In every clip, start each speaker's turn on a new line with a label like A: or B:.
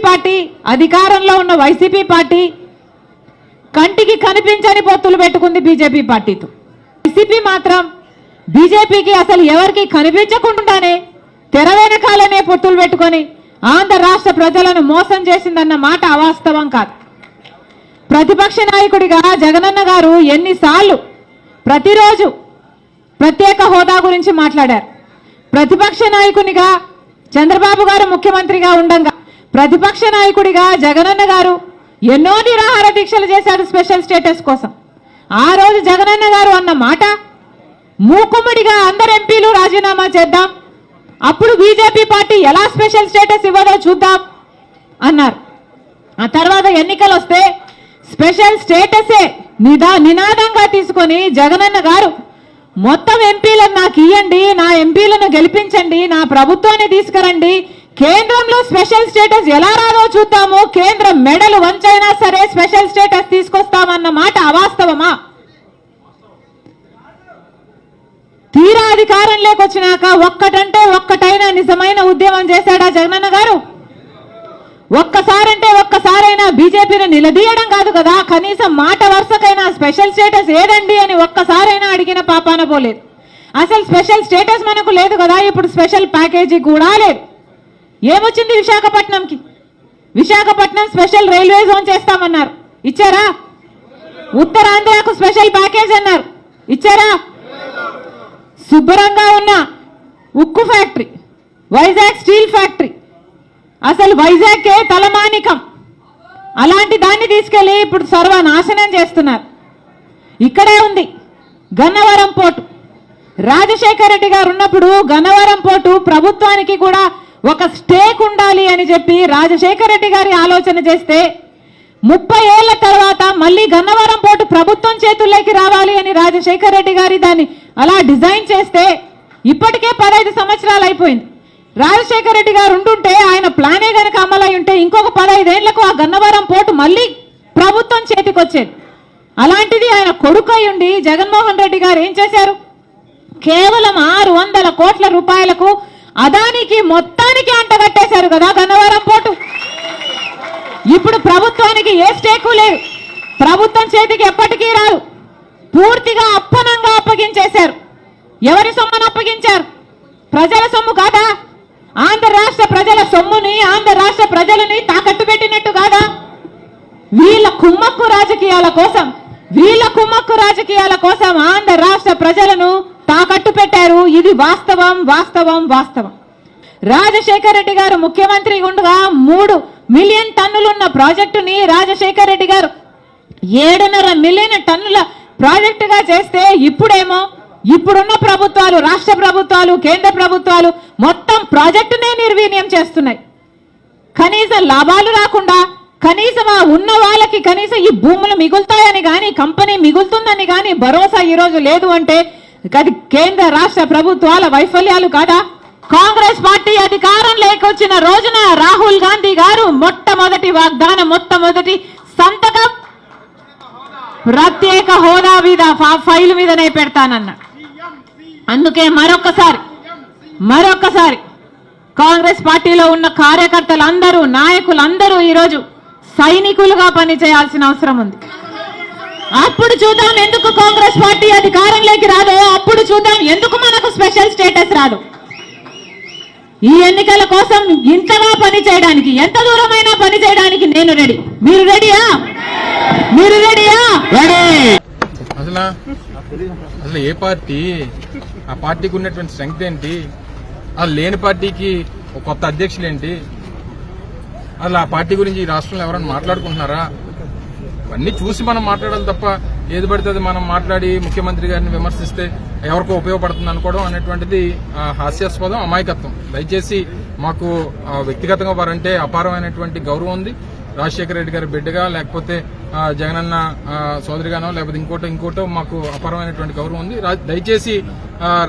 A: Party, అధికారంలో ఉన్న YCP party కంటికి కనిపించని పొత్తులు పెట్టుకుంది బీజేపీ పార్టీతో. వైసీపీ మాత్రం బీజేపీకి అసలు ఎవరికి కనిపించకుండానే తెర వెనకాలనే పొత్తులు పెట్టుకొని ఆంధ్ర రాష్ట్ర ప్రజలను మోసం చేసిందన్న మాట అవాస్తవం కాదు. ప్రతిపక్ష నాయకుడిగా జగనన్న గారు ఎన్నిసార్లు ప్రతిరోజు ప్రత్యేక హోదా గురించి మాట్లాడారు. ప్రతిపక్ష నాయకునిగా చంద్రబాబు గారు ముఖ్యమంత్రిగా ఉండగా ప్రతిపక్ష నాయకుడిగా జగనన్న గారు ఎన్నో నిరాహార దీక్షలు చేశాడు స్పెషల్ స్టేటస్ కోసం. ఆ రోజు జగనన్న గారు అన్న మాట, మూకుమ్మడిగా అందరు ఎంపీలు రాజీనామా చేద్దాం, అప్పుడు బీజేపీ పార్టీ ఎలా స్పెషల్ స్టేటస్ ఇవ్వదో చూద్దాం అన్నారు. ఆ తర్వాత ఎన్నికలు వస్తే స్పెషల్ స్టేటసే నినాదంగా తీసుకొని జగనన్న గారు మొత్తం ఎంపీలను నాకు ఇవ్వండి, నా ఎంపీలను గెలిపించండి, నా ప్రభుత్వాన్ని తీసుకురండి, కేంద్రంలో స్పెషల్ స్టేటస్ ఎలా రాదో చూద్దాము, కేంద్రం మెడలు వంచైనా సరే స్పెషల్ స్టేటస్ తీసుకొస్తామన్న మాట అవాస్తవమా? తీరా అధికారం లేకొచ్చినాక ఒక్కటంటే ఒక్కటైనా నిజమైన ఉద్యమం చేశాడా జగనన్న గారు? ఒక్కసారంటే ఒక్కసారైనా బీజేపీని నిలదీయడం కాదు కదా, కనీసం మాట వరుసకైనా స్పెషల్ స్టేటస్ ఏదండి అని ఒక్కసారైనా అడిగిన పాపాన పోలేదు. అసలు స్పెషల్ స్టేటస్ మనకు లేదు కదా, ఇప్పుడు స్పెషల్ ప్యాకేజీ కూడా లేదు. ఏమొచ్చింది విశాఖపట్నంకి? విశాఖపట్నం స్పెషల్ రైల్వే జోన్ చేస్తామన్నారు, ఇచ్చారా? ఉత్తరాంధ్రకు స్పెషల్ ప్యాకేజ్ అన్నారు, ఇచ్చారా? శుభ్రంగా ఉన్న ఉక్కు ఫ్యాక్టరీ, వైజాగ్ స్టీల్ ఫ్యాక్టరీ, అసలు వైజాగ్కే తలమానికం, అలాంటి దాన్ని తీసుకెళ్లి ఇప్పుడు సర్వనాశనం చేస్తున్నారు. ఇక్కడే ఉంది గన్నవరం పోర్టు. రాజశేఖర రెడ్డి గారు ఉన్నప్పుడు గన్నవరం పోర్టు ప్రభుత్వానికి కూడా ఒక స్టేక్ ఉండాలి అని చెప్పి రాజశేఖర రెడ్డి గారి ఆలోచన చేస్తే 30 ఏళ్ల తర్వాత మళ్ళీ గన్నవరం పోర్టు ప్రభుత్వం చేతుల్లోకి రావాలి అని రాజశేఖర రెడ్డి గారి దాన్ని అలా డిజైన్ చేస్తే ఇప్పటికే 15 సంవత్సరాలు అయిపోయింది. రాజశేఖర రెడ్డి గారు ఉంటుంటే ఆయన ప్లానే గనక అమలై ఉంటే ఇంకొక 15 ఏళ్లకు ఆ గన్నవరం పోర్టు మళ్ళీ ప్రభుత్వం చేతికి వచ్చేది. అలాంటిది ఆయన కొడుకై ఉండి జగన్మోహన్ రెడ్డి గారు ఏం చేశారు? కేవలం 600 కోట్ల రూపాయలకు అదానికి మొత్తానికి అంటగట్టేశారు కదా గన్నవరం పోర్టు. ఇప్పుడు ప్రభుత్వానికి ఏ స్టేకు లేదు, ప్రభుత్వం చేతికి ఎప్పటికీ రాదు, పూర్తిగా అప్పనంగా అప్పగించేశారు. ఎవరి సొమ్మును అప్పగించారు? ప్రజల సొమ్ము కాదా? ఆంధ్ర రాష్ట్ర ప్రజల సొమ్ముని, ఆంధ్ర రాష్ట్ర ప్రజలని తాకట్టు పెట్టినట్టు కాదా? వీళ్ళ కుమ్మక్కు రాజకీయాల కోసం ఆంధ్ర రాష్ట్ర ప్రజలను తాకట్టు పెట్టారు. ఇది వాస్తవం వాస్తవం వాస్తవం. రాజశేఖర రెడ్డి గారు ముఖ్యమంత్రి ఉండగా 3 మిలియన్ టన్నులున్న ప్రాజెక్టుని రాజశేఖర రెడ్డి గారు 7.5 మిలియన్ టన్నుల ప్రాజెక్టుగా చేస్తే ఇప్పుడేమో ఇప్పుడున్న ప్రభుత్వాలు, రాష్ట్ర ప్రభుత్వాలు, కేంద్ర ప్రభుత్వాలు మొత్తం ప్రాజెక్టునే నిర్వీర్యం చేస్తున్నాయి. కనీసం లాభాలు రాకుండా, కనీసం ఆ ఉన్న వాళ్ళకి కనీసం ఈ భూములు మిగులుతాయని కానీ, కంపెనీ మిగులుతుందని కానీ భరోసా ఈరోజు లేదు అంటే అది కేంద్ర రాష్ట్ర ప్రభుత్వాల వైఫల్యాలు కాదా? కాంగ్రెస్ పార్టీ అధికారం లేకొచ్చిన రోజున రాహుల్ గాంధీ గారు మొట్టమొదటి వాగ్దానం, మొట్టమొదటి సంతకం ప్రత్యేక హోదా మీద ఫైల్ మీదనే పెడతానన్నా. అందుకే మరొక్కసారి కాంగ్రెస్ పార్టీలో ఉన్న కార్యకర్తలందరూ, నాయకులందరూ ఈరోజు సైనికులుగా పనిచేయాల్సిన అవసరం ఉంది. అప్పుడు చూద్దాం ఎందుకు కాంగ్రెస్ పార్టీ అధికారంలోకి రాదో, అప్పుడు చూద్దాం ఎందుకు మనకు స్పెషల్ స్టేటస్ రాదు. ఈ ఎన్నికల కోసం ఇంతగా పని చేయడానికి, ఎంత దూరమైనా పని చేయడానికి నేను రెడీ. మీరు రెడీయా? మీరు రెడీయా?
B: అసలు ఏ పార్టీ, ఆ పార్టీకి ఉన్నటువంటి స్ట్రెంగ్త్ ఏంటి, అసలు లేని పార్టీకి ఒక కొత్త అధ్యక్షులు ఏంటి, అసలు ఆ పార్టీ గురించి ఈ రాష్ట్రంలో ఎవరైనా మాట్లాడుకుంటున్నారా? ఇవన్నీ చూసి మనం మాట్లాడాలి తప్ప ఏది పడితే అది మనం మాట్లాడి ముఖ్యమంత్రి గారిని విమర్శిస్తే ఎవరికో ఉపయోగపడుతుంది అనుకోవడం అనేటువంటిది హాస్యాస్పదం, అమాయకత్వం. దయచేసి మాకు వ్యక్తిగతంగా వారంటే అపారమైనటువంటి గౌరవం ఉంది. రాజశేఖర రెడ్డి గారి బిడ్డగా, లేకపోతే జగనన్న సోదరిగానో, లేకపోతే ఇంకోటో మాకు అపారమైనటువంటి గౌరవం ఉంది. దయచేసి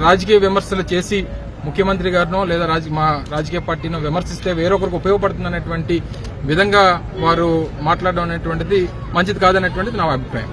B: రాజకీయ విమర్శలు చేసి ముఖ్యమంత్రి గారినో లేదా మా రాజకీయ పార్టీనో విమర్శిస్తే వేరొకరికి ఉపయోగపడుతుంది అనేటువంటి విధంగా వారు మాట్లాడడం అనేటువంటిది మంచిది కాదనేటువంటిది నా అభిప్రాయం.